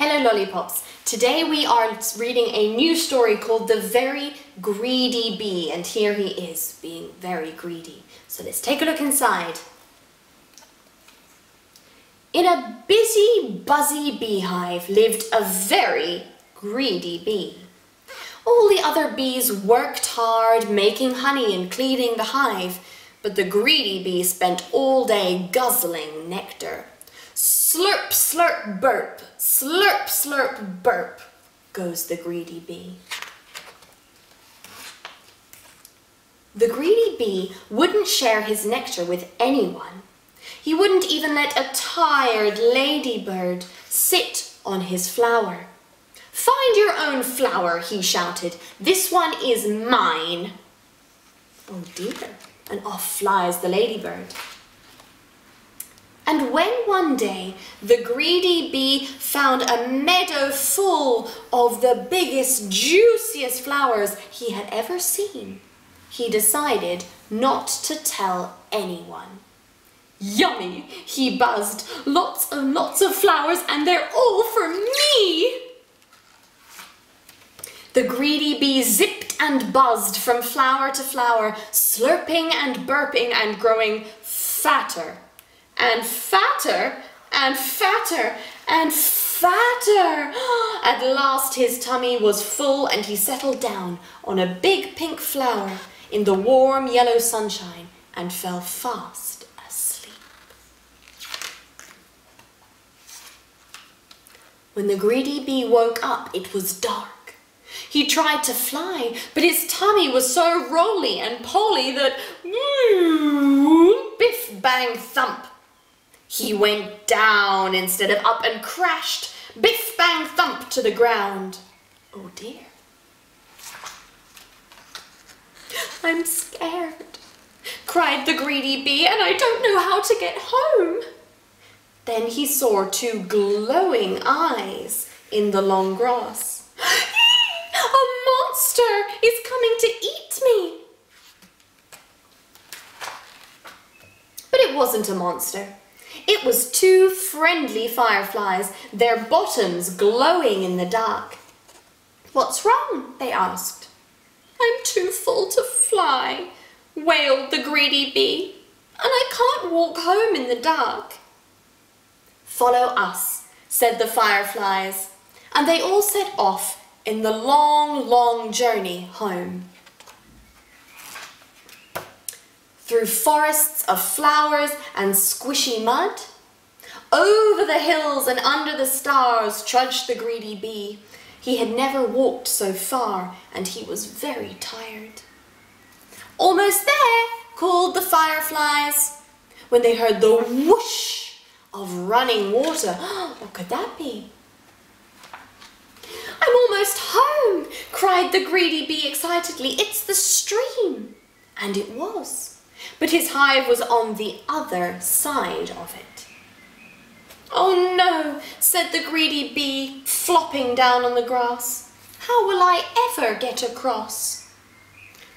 Hello lollipops! Today we are reading a new story called The Very Greedy Bee, and here he is being very greedy. So let's take a look inside. In a busy, buzzy beehive lived a very greedy bee. All the other bees worked hard making honey and cleaning the hive, but the greedy bee spent all day guzzling nectar. Slurp, slurp, burp, slurp, slurp, burp, goes the greedy bee. The greedy bee wouldn't share his nectar with anyone. He wouldn't even let a tired ladybird sit on his flower. "Find your own flower," he shouted. "This one is mine." Oh dear, and off flies the ladybird. And when one day the greedy bee found a meadow full of the biggest, juiciest flowers he had ever seen, he decided not to tell anyone. "Yummy," he buzzed. "Lots and lots of flowers, and they're all for me." The greedy bee zipped and buzzed from flower to flower, slurping and burping and growing fatter. And fatter, and fatter, and fatter. At last his tummy was full and he settled down on a big pink flower in the warm yellow sunshine and fell fast asleep. When the greedy bee woke up, it was dark. He tried to fly, but his tummy was so rolly and polly that biff, bang, thump. He went down instead of up and crashed, biff, bang, thump, to the ground. Oh dear. "I'm scared," cried the greedy bee, "and I don't know how to get home." Then he saw two glowing eyes in the long grass. "A monster is coming to eat me." But it wasn't a monster. It was two friendly fireflies, their bottoms glowing in the dark. "What's wrong?" they asked. "I'm too full to fly," wailed the greedy bee, "and I can't walk home in the dark." "Follow us," said the fireflies, and they all set off in the long, long journey home. Through forests of flowers and squishy mud, over the hills and under the stars trudged the greedy bee. He had never walked so far, and he was very tired. "Almost there," called the fireflies, when they heard the whoosh of running water. What could that be? "I'm almost home," cried the greedy bee excitedly. "It's the stream." And it was. But his hive was on the other side of it. "Oh no," said the greedy bee, flopping down on the grass. "How will I ever get across?"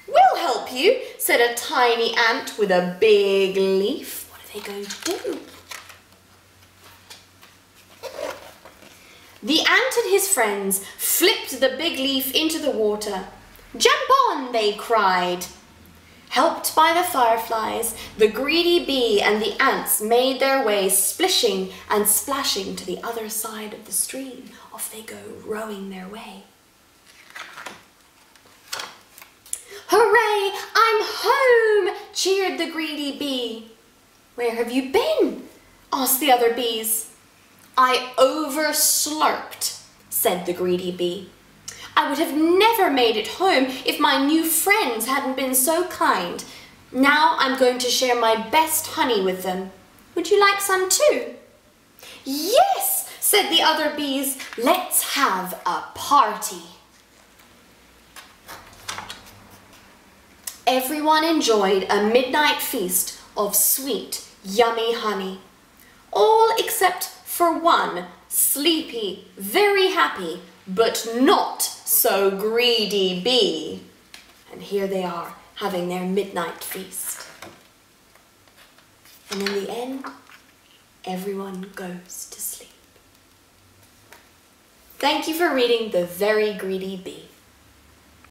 "We'll help you," said a tiny ant with a big leaf. What are they going to do? The ant and his friends flipped the big leaf into the water. "Jump on," they cried. Helped by the fireflies, the greedy bee and the ants made their way splishing and splashing to the other side of the stream. Off they go, rowing their way. "Hooray, I'm home!" cheered the greedy bee. "Where have you been?" asked the other bees. "I overslurped," said the greedy bee. "I would have never made it home if my new friends hadn't been so kind. Now I'm going to share my best honey with them. Would you like some too?" "Yes," said the other bees. "Let's have a party." Everyone enjoyed a midnight feast of sweet, yummy honey. All except for one sleepy, very happy, but not so greedy bee. And here they are, having their midnight feast. And in the end, everyone goes to sleep. Thank you for reading The Very Greedy Bee.